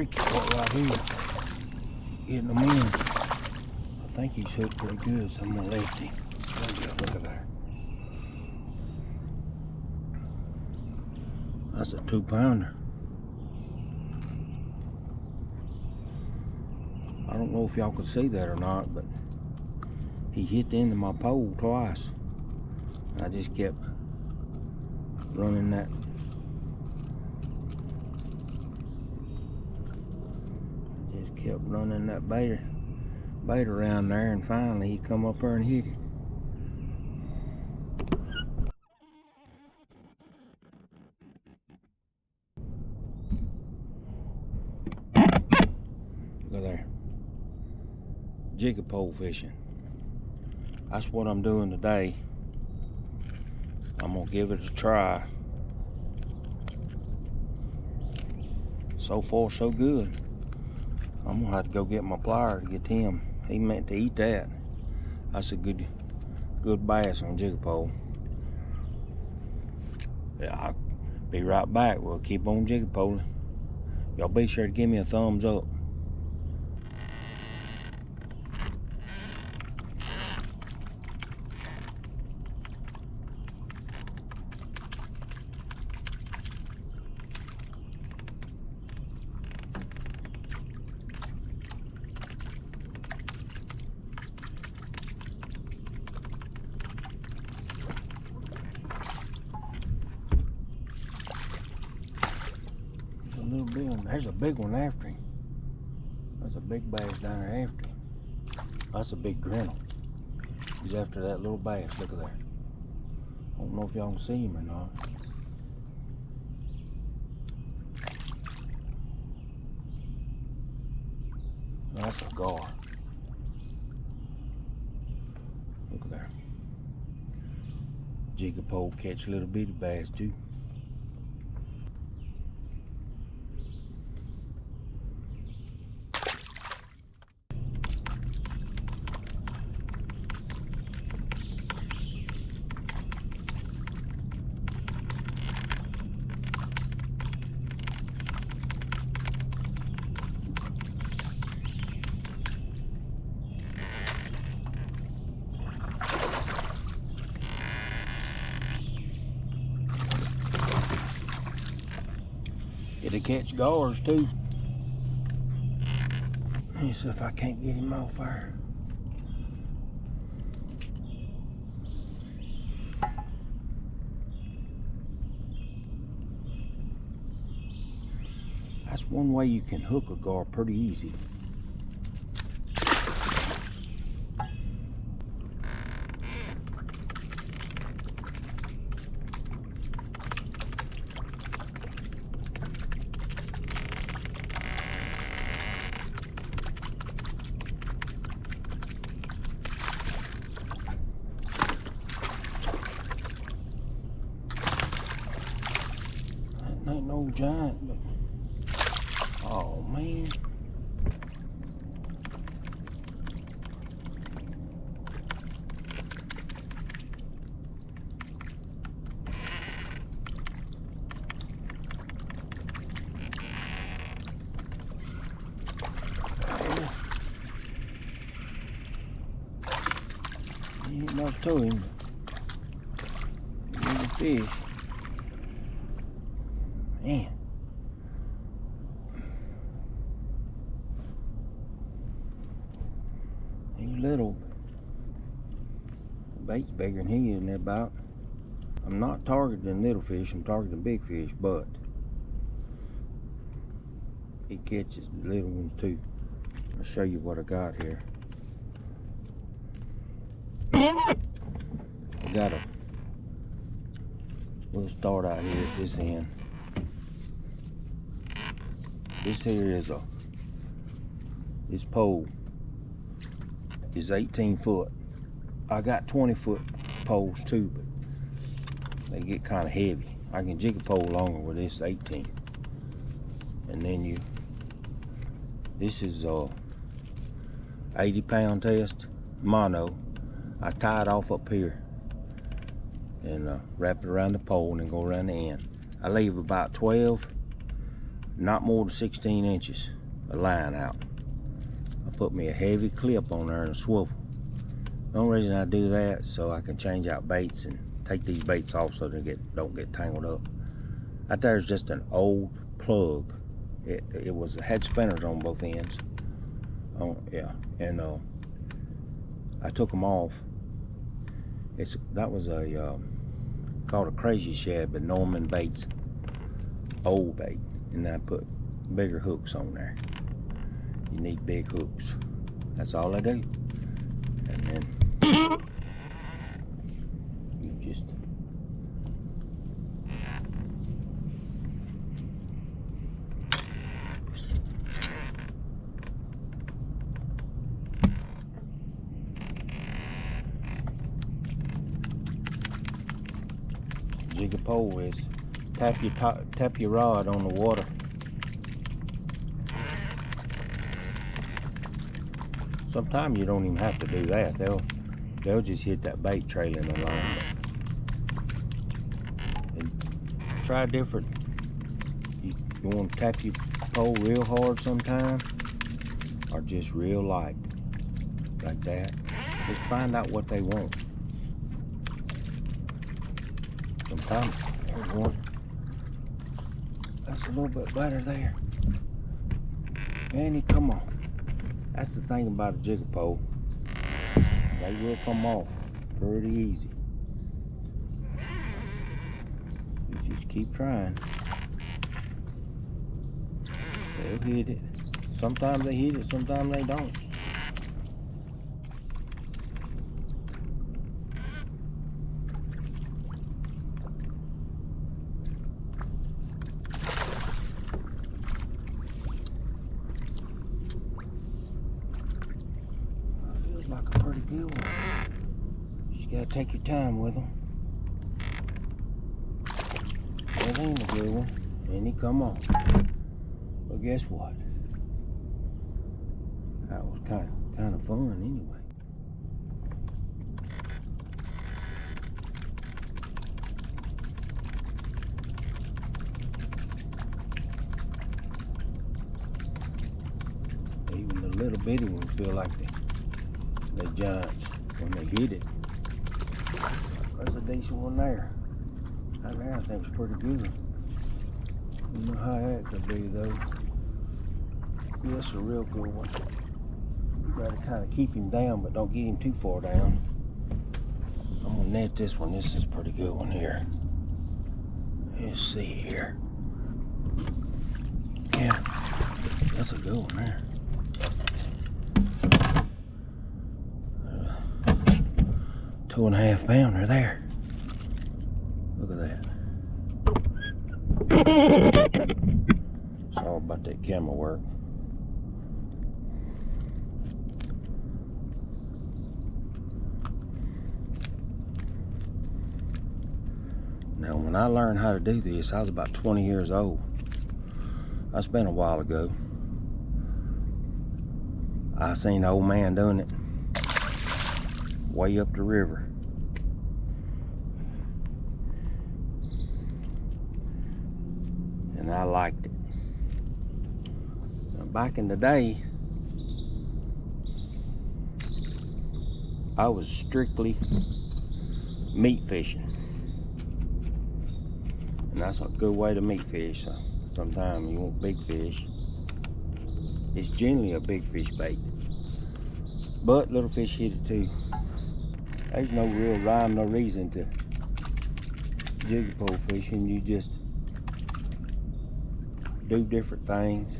tricky part right here. Getting them in. I think he's hooked pretty good, so I'm gonna lift him. There you go, look at that. That's a 2-pounder. I don't know if y'all could see that or not, but he hit the end of my pole twice. I just kept running that. Just kept running that bait around there, and finally he come up there and hit it. Look there. Jigger pole fishing. That's what I'm doing today. I'm gonna give it a try. So far so good. I'm gonna have to go get my plier to get him. He meant to eat that. That's a good bass on jigger pole. Yeah, I'll be right back. We'll keep on jigger poling. Y'all be sure to give me a thumbs up. Little big one. There's a big one after him. That's a big bass down there after him. That's a big grinnell. He's after that little bass. Look at there. I don't know if y'all can see him or not. That's a gar. Look at there. Jigger pole catch a little bitty bass too. It'll catch gars too. Let me see if I can't get him off there. That's one way you can hook a gar pretty easy. Ain't no giant, but oh man. Ain't enough to him. He's a fish. Man. He's little. The bait's bigger than he is in that bout. I'm not targeting little fish, I'm targeting big fish, but he catches the little ones too. I'll show you what I got here. I got a, we'll start out here at this end. This here is this pole is 18 foot. I got 20-foot poles too, but they get kind of heavy. I can jig a pole longer with this 18. And then this is 80-pound test mono. I tie it off up here and wrap it around the pole and then go around the end. I leave about 12, not more than 16 inches. a line out. I put me a heavy clip on there and a swivel. The only reason I do that is so I can change out baits and take these baits off so they don't get tangled up. Out there is just an old plug. It had spinners on both ends. Yeah, and I took them off. That was called a crazy shad, but Norman baits, old bait, and I put bigger hooks on there. You need big hooks. That's all I do. And then you just jigger pole is tap your rod on the water. Sometimes you don't even have to do that. They'll just hit that bait trailing along. And try different. You want to tap your pole real hard sometime, or just real light, like that. Just find out what they want. Sometimes they want. That's a little bit better there. Annie, come on. That's the thing about a jigger pole. They will come off pretty easy. You just keep trying. They'll hit it. Sometimes they hit it, sometimes they don't. Feels like a pretty good one. You just gotta take your time with them. That ain't a good one. And he come on. But guess what? That was kind of fun anyway. Even the little bitty ones feel like they giants when they hit it. There's a decent one there. That there I think is pretty good. You know how that could be though. Yeah, it's a real good one. You gotta kind of keep him down, but don't get him too far down. I'm gonna net this one. This is a pretty good one here. Let's see here. Yeah, that's a good one there. 2.5 pounder there. Look at that. It's all about that camera work. Now, when I learned how to do this, I was about 20 years old. That's been a while ago. I seen the old man doing it way up the river. And I liked it. Now, back in the day, I was strictly meat fishing. And that's a good way to meat fish. So sometimes you want big fish. It's generally a big fish bait. But little fish hit it too. There's no real rhyme, no reason to jigger pole fishing. You just do different things.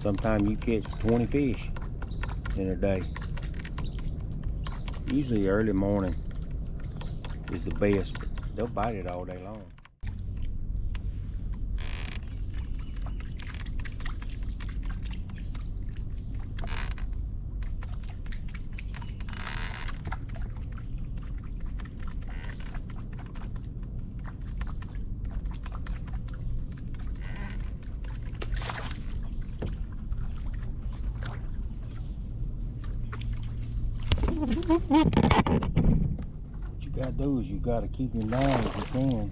Sometimes you catch 20 fish in a day. Usually early morning is the best, but they'll bite it all day long. What you gotta do is you gotta keep him down if you can.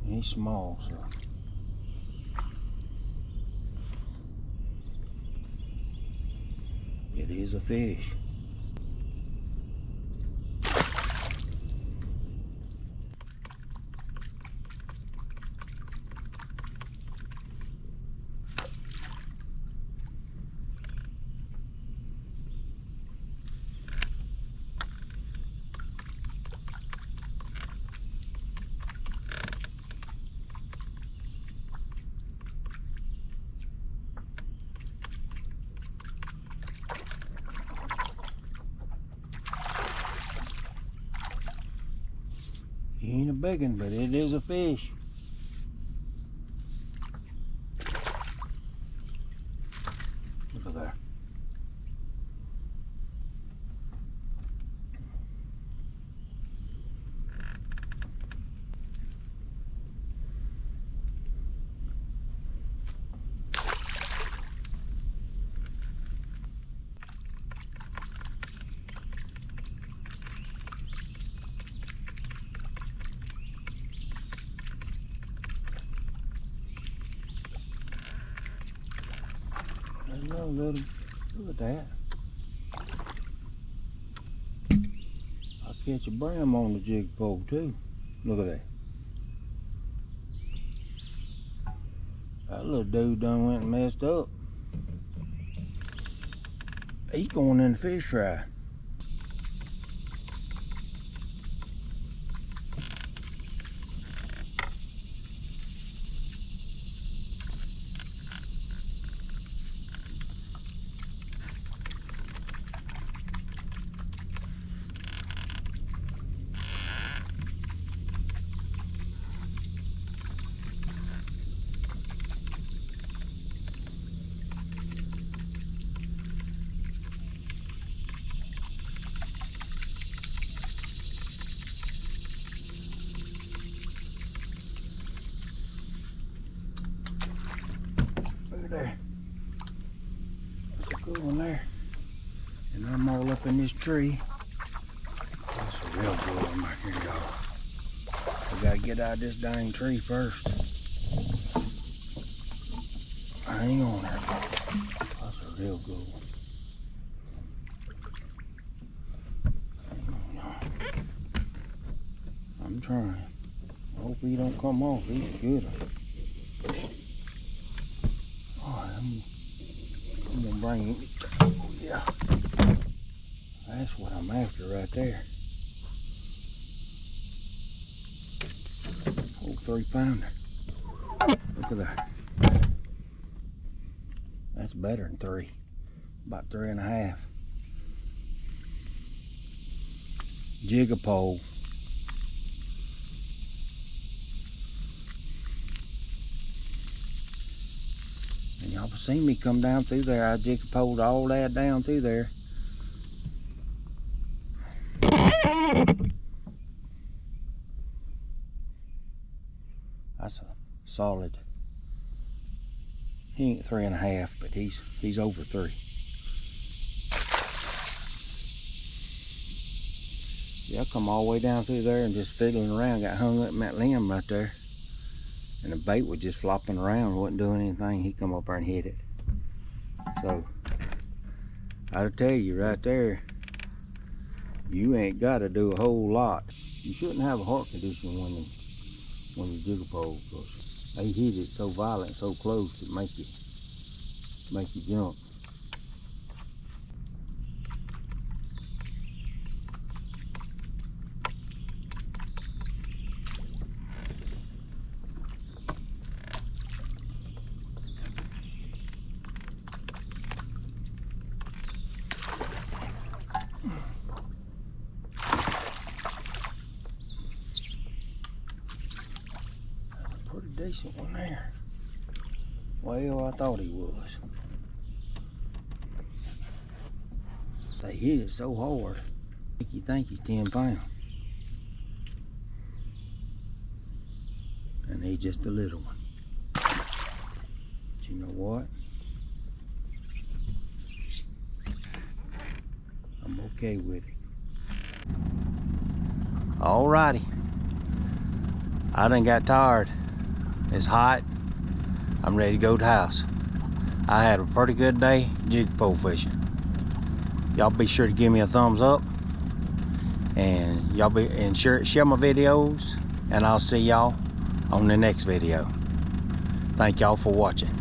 He's small, so. It is a fish. He ain't a big one, but it is a fish. Look at that. There's another little, look at that. I'll catch a bram on the jig pole too. Look at that. That little dude done went and messed up. He's going in the fish fry. There. That's a good one there. And I'm all up in this tree. That's a real good one right here, y'all. We gotta get out of this dang tree first. Hang on there. That's a real good one. Hang on, y'all. I'm trying. I hope he don't come off. He's a good one. I'm gonna bring him. Oh, yeah. That's what I'm after right there. Whole 3-pounder. Look at that. That's better than 3. About 3.5. Jigger pole. And y'all seen me come down through there. I jigger poled all that down through there. That's a solid. He ain't 3.5, but he's over 3. Yeah, I come all the way down through there and just fiddling around, got hung up in that limb right there. And the bait was just flopping around, wasn't doing anything. He come up there and hit it. So, I'll tell you right there, you ain't got to do a whole lot. You shouldn't have a heart condition when you jigger pole, because they hit it so violent, so close, it make you jump. Pretty decent one there. Well, I thought he was. They hit it so hard, you think he's 10 pounds. And he's just a little one. But you know what? I'm okay with it. Alrighty. I done got tired. It's hot. I'm ready to go to the house. I had a pretty good day jig pole fishing. Y'all be sure to give me a thumbs up, and share my videos, and I'll see y'all on the next video. Thank y'all for watching.